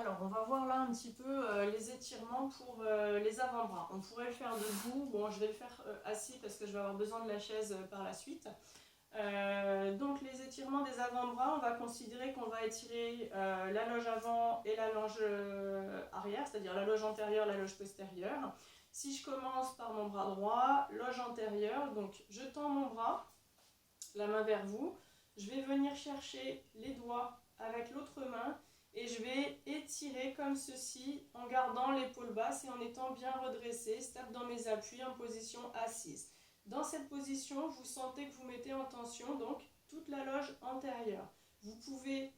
Alors, on va voir là un petit peu les étirements pour les avant-bras. On pourrait le faire debout. Bon, je vais le faire assis parce que je vais avoir besoin de la chaise par la suite. Donc, les étirements des avant-bras, on va considérer qu'on va étirer la loge avant et la loge arrière, c'est-à-dire la loge antérieure, la loge postérieure. Si je commence par mon bras droit, loge antérieure, donc je tends mon bras, la main vers vous. Je vais venir chercher les doigts avec l'autre main et je vais étirer comme ceci en gardant l'épaule basse et en étant bien redressé, stable dans mes appuis en position assise. Dans cette position, vous sentez que vous mettez en tension donc toute la loge antérieure. Vous pouvez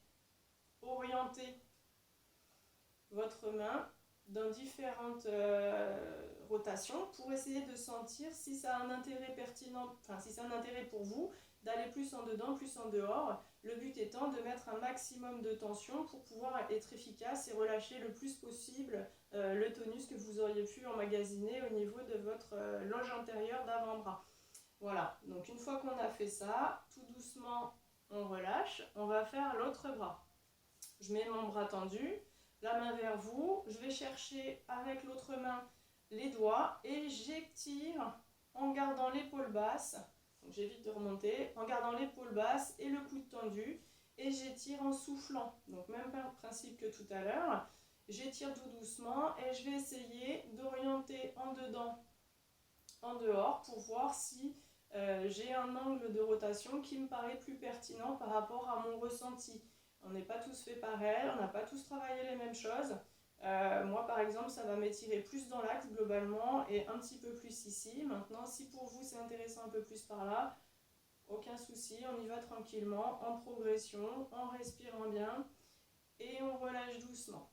orienter votre main dans différentes rotations pour essayer de sentir si ça a un intérêt pertinent, enfin si c'est un intérêt pour vous d'aller plus en dedans, plus en dehors. Le but étant de mettre un maximum de tension pour pouvoir être efficace et relâcher le plus possible le tonus que vous auriez pu emmagasiner au niveau de votre loge antérieure d'avant-bras. Voilà, donc une fois qu'on a fait ça, tout doucement on relâche, on va faire l'autre bras. Je mets mon bras tendu, la main vers vous, je vais chercher avec l'autre main les doigts et j'étire en gardant l'épaule basse. Donc j'évite de remonter, en gardant l'épaule basse et le coude tendu, et j'étire en soufflant. Donc même principe que tout à l'heure, j'étire tout doucement et je vais essayer d'orienter en dedans, en dehors, pour voir si j'ai un angle de rotation qui me paraît plus pertinent par rapport à mon ressenti. On n'est pas tous fait pareil, on n'a pas tous travaillé les mêmes choses. Moi par exemple ça va m'étirer plus dans l'axe globalement et un petit peu plus ici. Maintenant si pour vous c'est intéressant un peu plus par là, aucun souci, on y va tranquillement, en progression, en respirant bien et on relâche doucement.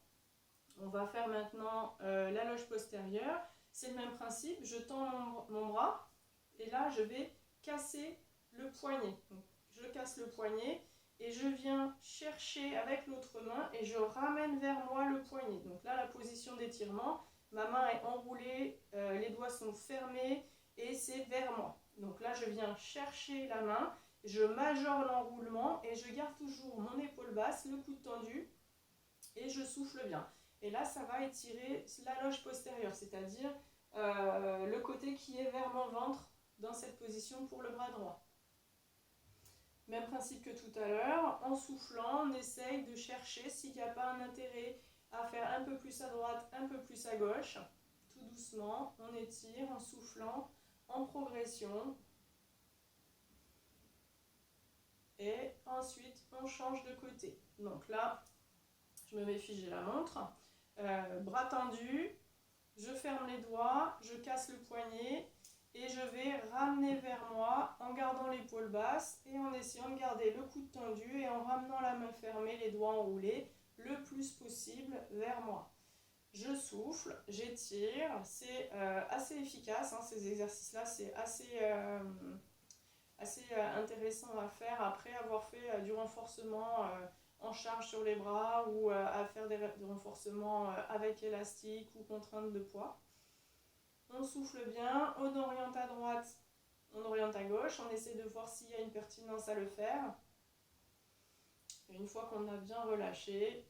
On va faire maintenant la loge postérieure. C'est le même principe, je tends mon bras et là je vais casser le poignet. Donc, je casse le poignet et je viens chercher avec l'autre main et je ramène vers moi le poignet. Donc là la position d'étirement, ma main est enroulée, les doigts sont fermés et c'est vers moi. Donc là je viens chercher la main, je majore l'enroulement et je garde toujours mon épaule basse, le coude tendu et je souffle bien. Et là, ça va étirer la loge postérieure, c'est-à-dire le côté qui est vers mon ventre dans cette position pour le bras droit. Même principe que tout à l'heure, en soufflant, on essaye de chercher s'il n'y a pas un intérêt à faire un peu plus à droite, un peu plus à gauche. Tout doucement, on étire en soufflant, en progression. Et ensuite, on change de côté. Donc là, je me mets figé la montre. Bras tendu, je ferme les doigts, je casse le poignet et je vais ramener vers moi en gardant l'épaule basse et en essayant de garder le coude tendu et en ramenant la main fermée, les doigts enroulés le plus possible vers moi. Je souffle, j'étire, c'est assez efficace, hein, ces exercices-là, c'est assez intéressant à faire après avoir fait du renforcement en charge sur les bras ou à faire des renforcements avec élastique ou contrainte de poids. On souffle bien, on oriente à droite, on oriente à gauche, on essaie de voir s'il y a une pertinence à le faire. Et une fois qu'on a bien relâché,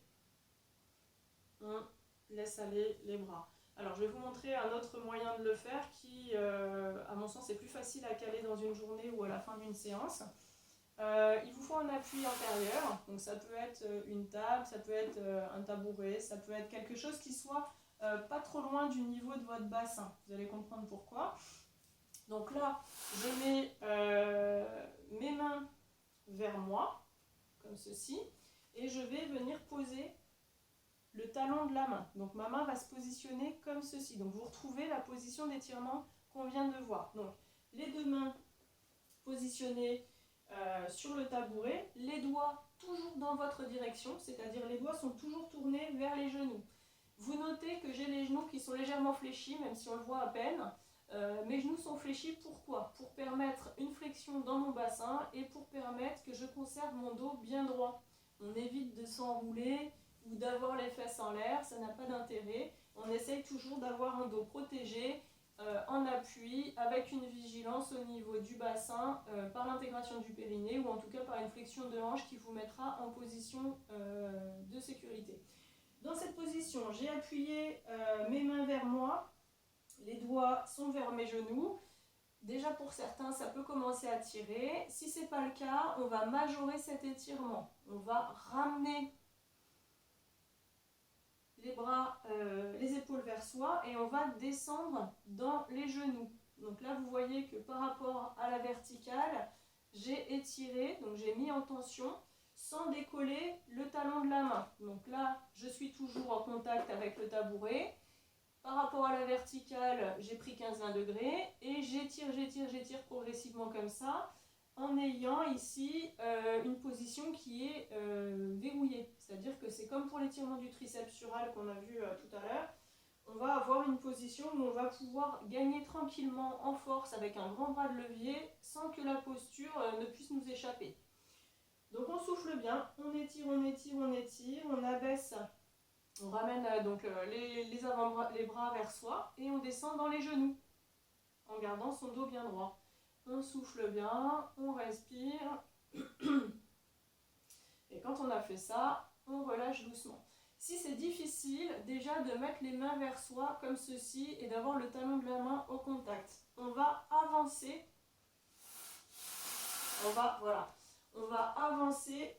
on laisse aller les bras. Alors je vais vous montrer un autre moyen de le faire qui, à mon sens, est plus facile à caler dans une journée ou à la fin d'une séance. Il vous faut un appui antérieur, donc ça peut être une table, ça peut être un tabouret, ça peut être quelque chose qui soit pas trop loin du niveau de votre bassin. Vous allez comprendre pourquoi. Donc là, je mets mes mains vers moi, comme ceci, et je vais venir poser le talon de la main. Donc ma main va se positionner comme ceci. Donc vous retrouvez la position d'étirement qu'on vient de voir. Donc les deux mains positionnées sur le tabouret, les doigts toujours dans votre direction, c'est-à-dire les doigts sont toujours tournés vers les genoux. Vous notez que j'ai les genoux qui sont légèrement fléchis, même si on le voit à peine. Mes genoux sont fléchis, pourquoi? Pour permettre une flexion dans mon bassin et pour permettre que je conserve mon dos bien droit. On évite de s'enrouler ou d'avoir les fesses en l'air, ça n'a pas d'intérêt. On essaye toujours d'avoir un dos protégé, en appui, avec une vigilance au niveau du bassin, par l'intégration du périnée ou en tout cas par une flexion de hanche qui vous mettra en position de sécurité. Dans cette position, j'ai appuyé mes mains vers moi, les doigts sont vers mes genoux. Déjà pour certains, ça peut commencer à tirer. Si ce n'est pas le cas, on va majorer cet étirement. On va ramener les bras, les épaules vers soi et on va descendre dans les genoux. Donc là, vous voyez que par rapport à la verticale, j'ai étiré, donc j'ai mis en tension sans décoller le talon de la main. Donc là, je suis toujours en contact avec le tabouret. Par rapport à la verticale, j'ai pris 15-20 degrés et j'étire progressivement comme ça en ayant ici une position qui est verrouillée. C'est-à-dire que c'est comme pour l'étirement du triceps sural qu'on a vu tout à l'heure. On va avoir une position où on va pouvoir gagner tranquillement en force avec un grand bras de levier sans que la posture ne puisse nous échapper. Donc on souffle bien, on étire, on abaisse. On ramène donc les avant-bras, les bras vers soi et on descend dans les genoux en gardant son dos bien droit. On souffle bien, on respire. Et quand on a fait ça, on relâche doucement. Si c'est difficile, déjà de mettre les mains vers soi comme ceci et d'avoir le talon de la main au contact. On va avancer. On va avancer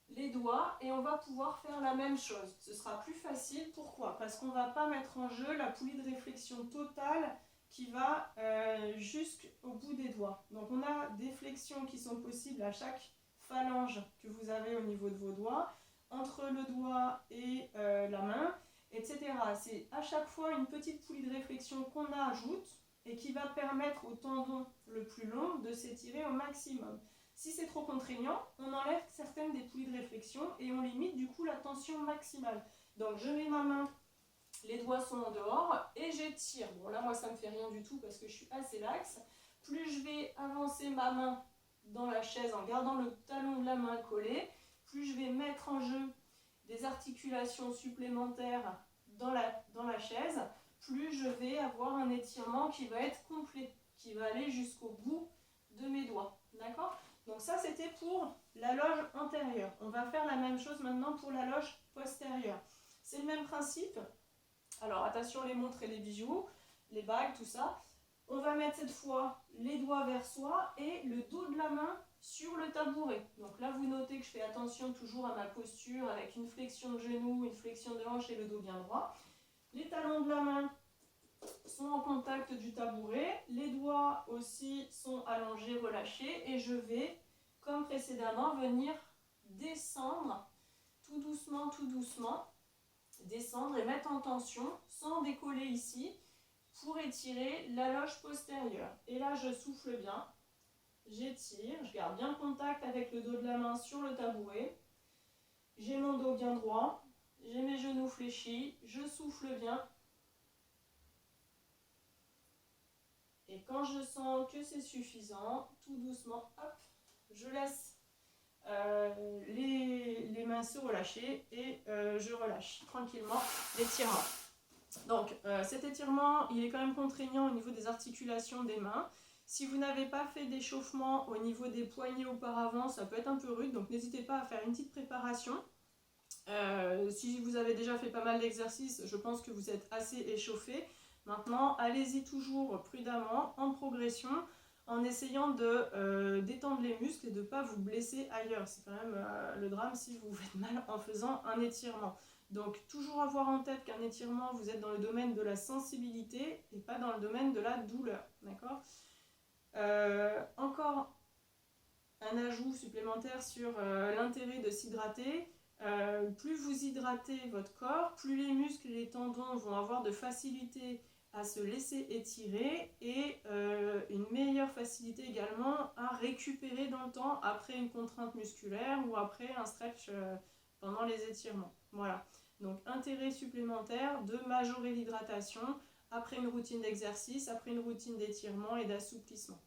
les doigts et on va pouvoir faire la même chose. Ce sera plus facile. Pourquoi? Parce qu'on ne va pas mettre en jeu la poulie de réflexion totale qui va jusqu'au bout des doigts. Donc on a des flexions qui sont possibles à chaque phalange que vous avez au niveau de vos doigts, entre le doigt et la main, etc. C'est à chaque fois une petite poulie de réflexion qu'on ajoute et qui va permettre au tendon le plus long de s'étirer au maximum. Si c'est trop contraignant, on enlève certaines des poulies de réflexion et on limite du coup la tension maximale. Donc je mets ma main, les doigts sont en dehors et j'étire. Bon là moi ça me fait rien du tout parce que je suis assez laxe. Plus je vais avancer ma main dans la chaise en gardant le talon de la main collé, plus je vais mettre en jeu des articulations supplémentaires dans la chaise, plus je vais avoir un étirement qui va être complet, qui va aller jusqu'au bout de mes doigts. D'accord ? Donc ça, c'était pour la loge antérieure. On va faire la même chose maintenant pour la loge postérieure. C'est le même principe. Alors attention les montres et les bijoux, les bagues, tout ça. On va mettre cette fois les doigts vers soi et le dos de la main sur le tabouret. Donc là, vous notez que je fais attention toujours à ma posture avec une flexion de genou, une flexion de hanche et le dos bien droit. Les talons de la main sont en contact du tabouret, les doigts aussi sont allongés, relâchés et je vais, comme précédemment, venir descendre tout doucement, descendre et mettre en tension sans décoller ici pour étirer la loge postérieure. Et là, je souffle bien, j'étire, je garde bien contact avec le dos de la main sur le tabouret, j'ai mon dos bien droit, j'ai mes genoux fléchis, je souffle bien. Et quand je sens que c'est suffisant, tout doucement, hop, je laisse les mains se relâcher et je relâche tranquillement l'étirement. Donc cet étirement, il est quand même contraignant au niveau des articulations des mains. Si vous n'avez pas fait d'échauffement au niveau des poignets auparavant, ça peut être un peu rude, donc n'hésitez pas à faire une petite préparation. Si vous avez déjà fait pas mal d'exercices, je pense que vous êtes assez échauffé. Maintenant, allez-y toujours prudemment, en progression, en essayant de détendre les muscles et de ne pas vous blesser ailleurs. C'est quand même le drame si vous vous faites mal en faisant un étirement. Donc, toujours avoir en tête qu'un étirement, vous êtes dans le domaine de la sensibilité et pas dans le domaine de la douleur. D'accord ? Encore un ajout supplémentaire sur l'intérêt de s'hydrater. Plus vous hydratez votre corps, plus les muscles et les tendons vont avoir de facilité à se laisser étirer et une meilleure facilité également à récupérer dans le temps après une contrainte musculaire ou après un stretch pendant les étirements. Voilà, donc intérêt supplémentaire de majorer l'hydratation après une routine d'exercice, après une routine d'étirement et d'assouplissement.